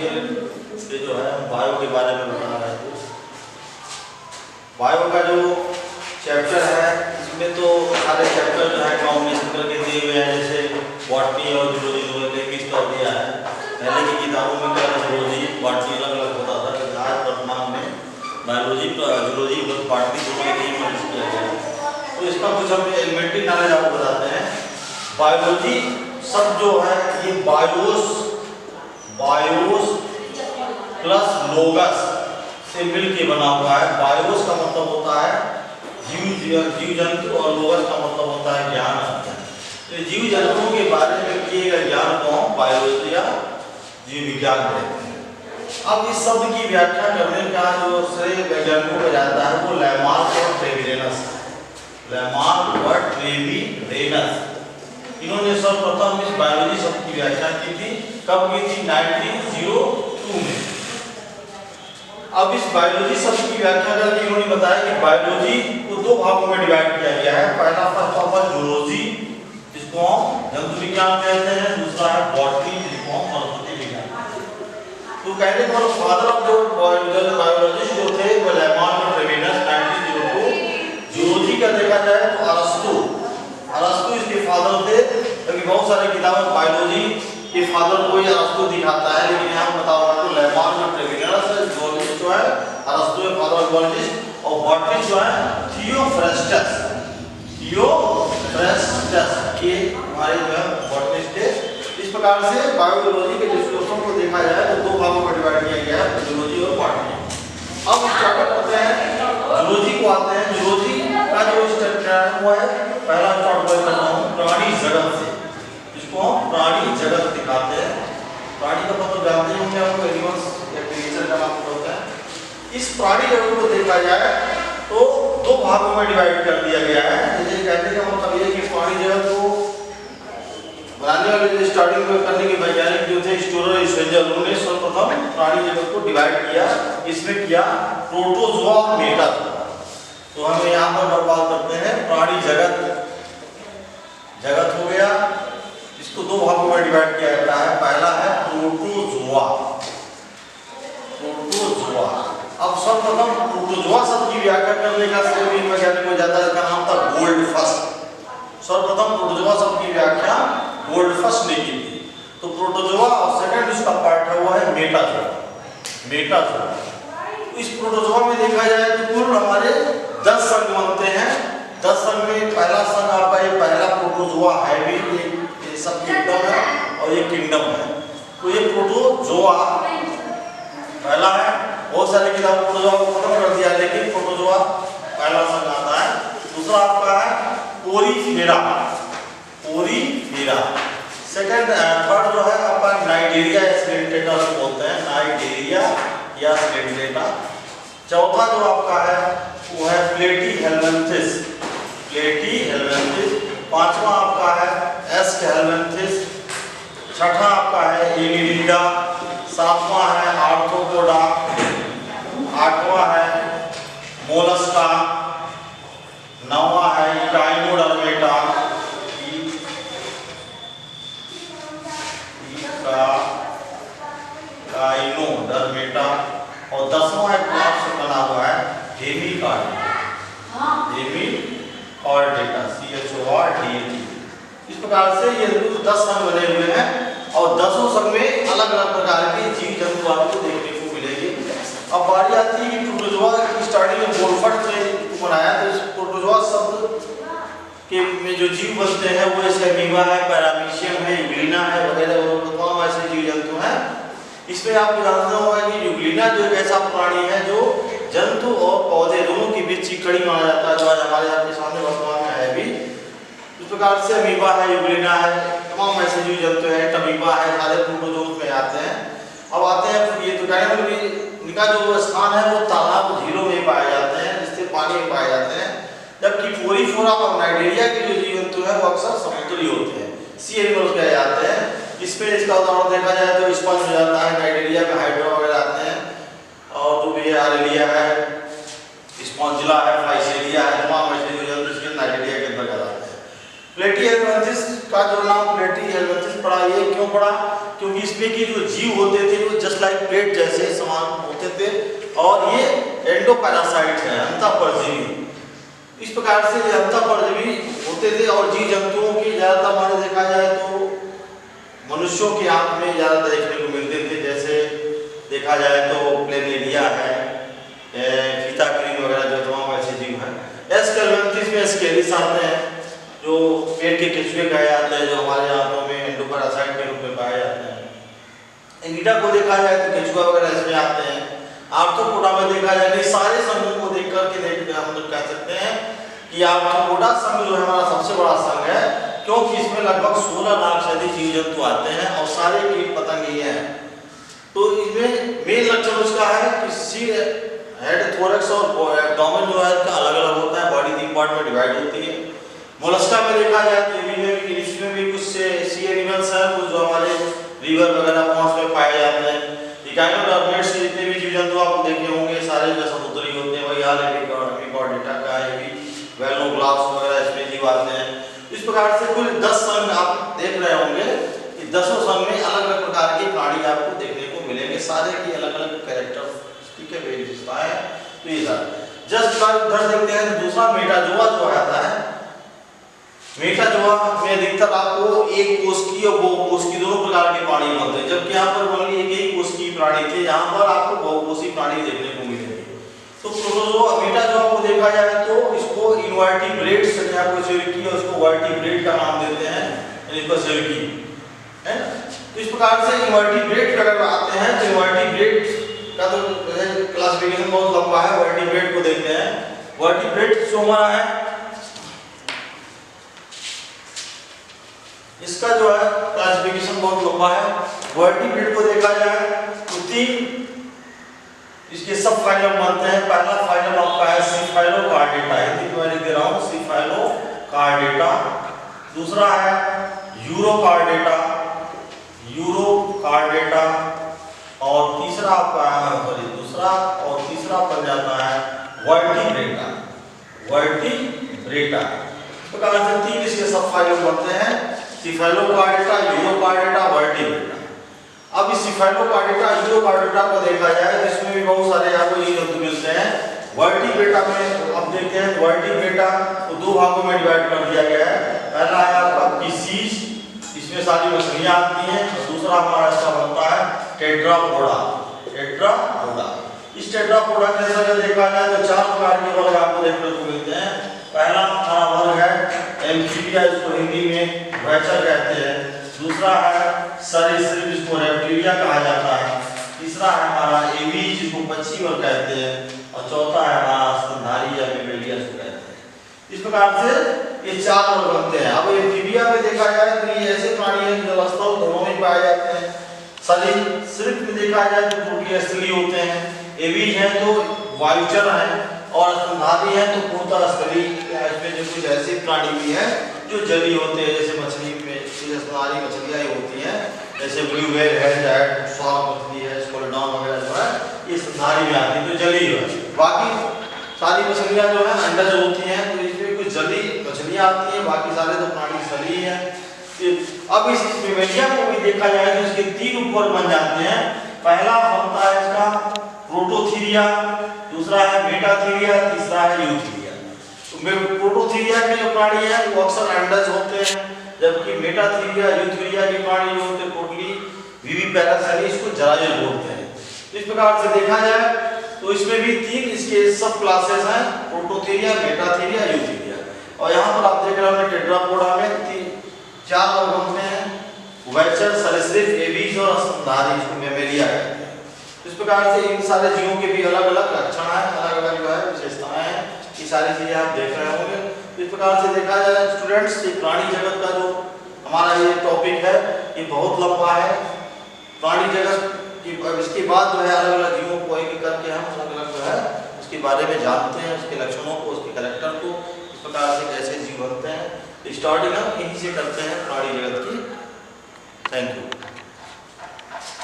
ये जो है बायो के बारे में बता रहे थे। बायो का जो चैप्टर है इसमें तो सारे चैप्टर जो है कॉम्बिनेशन करके दिए हुए हैं, जैसे बॉटनी और जूलॉजी दोनों ने मिक्स कर दिया है। पहले की किताबों में क्या जूलॉजी बॉटनी अलग अलग होता था, लेकिन आज वर्तमान में बायोलॉजी जूलॉजी और बॉटनी दोनों एक ही में मिक्स किया गया है। तो इसका कुछ हम एलिमेंट्री नॉलेज आपको बताते हैं। बायोलॉजी सब जो है ये बायोस प्लस लोगस से मिलके बना हुआ है। बायोस का मतलब होता है जीव जंतु और लोगस का मतलब होता है ज्ञान। तो जीव जंतुओं के बारे में किए गए ज्ञान को हम बायोलॉजी या जीव विज्ञान कहते हैं। अब इस शब्द की व्याख्या करने का जो श्रेय वैज्ञानिकों को जाता है वो लेमार्क और ट्रेविरेनस। लेमार्क और ट्रेविरेनस इन्होंने सर्वप्रथम इस बायोलॉजी शब्द की व्याख्या की थी। कब की थी? 1902 में। अब इस बायोलॉजी शब्द की व्याख्या करके इन्होंने बताया कि बायोलॉजी को दो भागों में डिवाइड किया गया है। पहला फर्स्ट ऑफ ऑल जूलॉजी, जिसको हम जंतु विज्ञान कहते हैं। दूसरा है बॉटनी, जिसको हम वनस्पति विज्ञान। तो कहने का मतलब फादर ऑफ जो बायोलॉजिस्ट जो थे वो लेमार्क और ट्रेविरेनस 1902। जूलॉजी का देखा जाए तो अरस्तु इसके फादर थे, क्योंकि बहुत सारे किताबों में बायोलॉजी के फादर को ही अरस्तु दिखाता है, लेकिन यहाँ बताओ आपको लेमार्क और ट्रेविरेनस जूलॉजिस्ट जो है अरस्तु है फादर ऑफ जूलॉजिस्ट, और बॉटनिस्ट जो है थियोफ्रेस्टस ये हमारे जो है बॉटनिस्ट थे। इस प्रकार से बायोलॉजी के डिस्कशन को देखा जाए तो दो भागों में डिवाइड किया गया है, जूलॉजी और बॉटनी। अब स्टार्ट करते हैं जूलॉजी को आते हैं। जूलॉजी का जो स्ट्रक्चर वो है, पहला स्टार्ट करता हूं प्राणी जगत से, जिसको हम प्राणी जगत दिखाते हैं। प्राणी का मतलब जानते होंगे आपको, एनिमल्स या क्रिएचर का नाम होता है। इस प्राणी जगत को देखा जाए तो दो भागों में डिवाइड कर दिया गया है। जैसे कहने का मतलब ये कि प्राणी जगत को बनाने वाले जो स्टार्टिंग में करने के वैज्ञानिक जो थे स्टोरर और स्ट्रेंजर, उन्होंने सर्वप्रथम प्राणी जगत को डिवाइड किया। इसमें किया प्रोटोजोआ और मेटाजोआ। तो हम यहाँ पर बात करते हैं प्राणी जगत हो गया। इसको दो भागों में डिवाइड किया जाता है। पहला है प्रोटोजोआ। अब सर्वप्रथम प्रोटोजोआ शब्द की व्याख्या करने का श्रेय वैज्ञानिक को जाता है, इसका नाम था गोल्डफस। सर्वप्रथम प्रोटोजोआ शब्द की व्याख्या गोल्डफस ने की थी। तो प्रोटोजोआ और सेकंड इसका पार्ट है वो है मेटाजोआ। इस प्रोटोजोआ में देखा जाए तो कुल हमारे 10 संघ बनते हैं। 10 संघ में पहला संघ आपका ये पहला प्रोटोजोआ है भी, ये सब किंगडम है और ये किंगडम है। तो ये प्रोटोजोआ पहला है। बहुत सारे किताब प्रोटोजोआ को खत्म कर दिया, लेकिन प्रोटोजोआ पहला संघ आता है। दूसरा आपका है पोरीफेरा। सेकंड थर्ड जो है आपका नाइडेरिया स्लेंटेटा बोलते हैं, नाइडेरिया या स्लेंटेटा। चौथा जो आपका है वो है प्लेटीहेल्मिन्थिस। पांचवा आपका है एस्केहेल्मिन्थिस। छठा आपका है एनिलिडा। सातवां है आर्थ्रोपोडा। आठवां है मोलस्का। नौवां है इकाइनोडर्मेटा। और 10वां एक नाम से बना हुआ है हेमिकॉर्डेटा। इस प्रकार से ये 10 संघ बने हुए हैं और 10 संघ में अलग अलग प्रकार के जीव जंतु आपको देखने को मिलेंगे। अब बारी आती है कि प्रोटोजोआ की स्टार्टिंग में गोल्डफट ने बनाया। तो इस प्रोटोजोआ शब्द के में जो जीव बनते हैं वो ऐसे अमीबा है, पैरामीशियम है, यूग्लिना है वगैरह तमाम ऐसे जीव जंतु हैं। इसमें आपको जानना होगा कि यूग्लिना जो एक ऐसा प्राणी है जो जंतु और पौधे दोनों के बीच की कड़ी माना जाता है, जो आज हमारे आपके सामने वर्तमान में है भी। इस प्रकार से अमीबा है, यूग्लिना है, तमाम ऐसे जीव जंतु हैं, टमीबा है, सारे प्रोटोजोआ में आते हैं। अब आते हैं ये तो कहने में इनका जो स्थान है वो तालाब झीलों में पाए जाते हैं, जिससे पानी में पाए जाते हैं। जबकि पोरीफेरा और नाइडेरिया के जो जीव जंतु हैं वो अक्सर समुद्री होते हैं, सी एनिमल्स कहे जाते हैं। इसमें इसका उदाहरण देखा जाए तो स्पंज हो जाता है, नाइडेरिया में हाइड्रा वगैरह आते हैं, और जो भी आरेलिया है, स्पॉन्जिला है, फाइसेलिया है, तमाम ऐसे जीव जंतु इसके नाइडेरिया के अंदर आते हैं। प्लेटीहेल्मिन्थिस का जो नाम प्लेटीहेल्मिन्थिस पड़ा, ये क्यों पड़ा? क्योंकि इसमें की जो जीव होते थे वो जस्ट लाइक प्लेट जैसे समान होते थे और ये एंडोपैरासाइट है, अंतःपरजीवी। इस प्रकार से ये अंतःपरजीवी होते थे और जीव जंतुओं की ज्यादातर हमारे देखा जाए तो मनुष्यों की आंख में ज्यादा देखने को मिलते थे। जैसे देखा जाए तो प्लेनेरिया है, फीताक्रीन वगैरह जो तमाम ऐसे जीव हैं। एस्केल्मेंथिस में स्केलिस आते हैं जो पेट के केंचुए कहे जाते हैं, जो हमारे आंतों में एंडोपैरासाइट के रूप में पाए जाते हैं। एंगीडा को देखा जाए तो केंचुआ वगैरह इसमें आते हैं। आर्थ्रोपोडा में देखा जाए, नहीं सारे समूह को देख करके हम लोग कह सकते हैं कि आर्थ्रोपोडा संघ जो है हमारा सबसे बड़ा संघ है, क्योंकि इसमें लगभग 16 लाख से अधिक जीव जंतु आते हैं और सारे कीट पतंग ही हैं। तो इसमें मेन लक्षण उसका है कि सिर, हेड, थोरैक्स और एब्डोमेन जो है इसका अलग अलग होता है, बॉडी 3 पार्ट में डिवाइड होती है। मोलस्का में देखा जाए तो इसमें भी कुछ सी एनिमल्स हैं, कुछ जो हमारे रिवर वगैरह पहुंच में पाए जाते हैं। इकाइनोडर्मेट्स के जितने भी जीव जंतु आप देखे होंगे सारे जो समुद्री होते हैं, वही हाल एपिकॉर्डेटा का है, ये भी वेलोग्लास वगैरह इसमें जीव आते हैं। इस प्रकार से कुल 10 संघ आप देख रहे होंगे कि 10 संघ में अलग अलग प्रकार के प्राणी आपको देखने को मिलेंगे, सारे की अलग अलग कैरेक्टरिस्टिक है, विशेषताएं। तो ये जस्ट उधर देखते हैं तो दूसरा मेटाजोआ जो आता है, मेटाजोआ में अधिकतर आपको एक कोशिकीय और बहुकोशिकीय दोनों प्रकार के प्राणी मिलते हैं, जबकि यहाँ पर मान लीजिए एक ही कोशिकीय प्राणी थे, यहाँ पर आपको बहुकोशिकीय प्राणी देखने को मिलेंगे। तो प्रोटोजोआ मेटाजोआ को देखा जाए तो इसको इनवर्टिब्रेट्स या कोई सेविकी और इसको वर्टिब्रेट का नाम देते हैं, इसको सेविकी है ना। तो इस प्रकार से इनवर्टिब्रेट अगर आते हैं तो इनवर्टिब्रेट का तो क्लासिफिकेशन बहुत लंबा है। वर्टिब्रेट को देखते हैं, वर्टिब्रेट जो हमारा है इसका जो है क्लासिफिकेशन बहुत लंबा है। वर्टिब्रेट को देखा जाए तो 3 इसके सब फाइलम बनते हैं। पहला फाइलम आपका है सिफाइलोकार्डेटा, हिंदी में मैं लिख दे रहा हूं सिफाइलोकार्डेटा। दूसरा है यूरोकार्डेटा, यूरोकार्डेटा और तीसरा आपका दूसरा और तीसरा बन जाता है वर्टिब्रेटा, वर्टिब्रेटा। तो कहां से 3 इसके सब फाइलम बनते हैं, सिफाइलोकार्डेटा, यूरोकार्डेटा, वर्टिब्रेटा। अब इस सिफाइलोकार्डेटा, यूरोकार्डेटा को देखा जाए तो इसमें भी बहुत सारे आपको जीव जंतु मिलते हैं। वर्टिब्रेटा में आप देखते हैं वर्टिब्रेटा को 2 भागों में डिवाइड कर दिया गया है। पहला है आपका फिशीज, इसमें सारी मछलियां आती हैं, और दूसरा हमारा इसका बनता है टेट्रापोडा, टेट्रापोडा। इस टेट्रापोडा के अंदर देखा जाए तो 4 प्रकार के वर्ग आपको देखने को मिलते हैं। पहला हमारा वर्ग है एम्फीबिया, इसको हिंदी में भैंचर कहते हैं। दूसरा है सरीसृप, जिसको रेप्टिलिया कहा जाता है। तीसरा है हमारा एवीज, जिसको पक्षी वर्ग कहते हैं। और चौथा है हमारा स्तनधारी या मेमेलिया जिसको कहते हैं। इस प्रकार से ये 4 वर्ग बनते हैं। अब एम्फीबिया में देखा जाए तो ये ऐसे प्राणी हैं जो जलस्थल दोनों में पाए जाते हैं। सरीसृप में देखा जाए तो पूर्णतः स्थलीय होते हैं। एवीज हैं तो वायुचर हैं, और स्तनधारी हैं तो पूर्णतः स्थलीय। इसमें जो कुछ ऐसे प्राणी भी हैं जो जलीय होते हैं, जैसे मछली में स्तनधारी मछलियां होती हैं, जैसे ब्लू व्हेल है, जैड शार्क मछली है, स्कोलेडॉन वगैरह जो है ये स्तनधारी में आती है, तो जलीय है। बाकी सारी मछलियां जो है अंडज होती हैं, तो इसमें कुछ जलीय मछलियां आती हैं, बाकी सारे तो प्राणी स्थलीय हैं। अब इस मेमेलिया को भी देखा जाए तो इसके 3 उपवर्ग बन जाते हैं। पहला बनता है इसका प्रोटोथीरिया, दूसरा है मेटाथीरिया, तीसरा है यूथीरिया। तो प्रोटोथीरिया के जो प्राणी हैं वो अक्सर अंडज होते हैं, जबकि मेटाथीरिया, यूथीरिया के प्राणी जो होते हैं टोटली विविपैरासाइट, इसको जरायुज बोलते हैं। तो इस प्रकार से देखा जाए तो इसमें भी 3 इसके सब क्लासेस हैं, प्रोटोथीरिया, मेटाथीरिया, यूथीरिया। और यहाँ पर आप देख रहे हैं टेट्रापोडा में 4 वर्ग बनते हैं, उभयचर, सरीसृप, एवीज और स्तनधारी, इसको मेमेलिया कहते हैं। इस प्रकार से इन सारे जीवों के भी अलग अलग लक्षण हैं, अलग अलग जो है विशेषताएं हैं। ये सारी चीजें आप देख रहे होंगे। इस प्रकार से देखा जाए स्टूडेंट्स, ये प्राणी जगत का जो हमारा ये टॉपिक है ये बहुत लंबा है। प्राणी जगत की इसके बाद जो है अलग अलग जीवों को एक करके हम अलग अलग जो है उसके बारे में जानते हैं, उसके लक्षणों को, उसके कैरेक्टर को, इस प्रकार से कैसे जीव बनते हैं। स्टार्टिंग हम यहीं से करते हैं प्राणी जगत की। Thank you.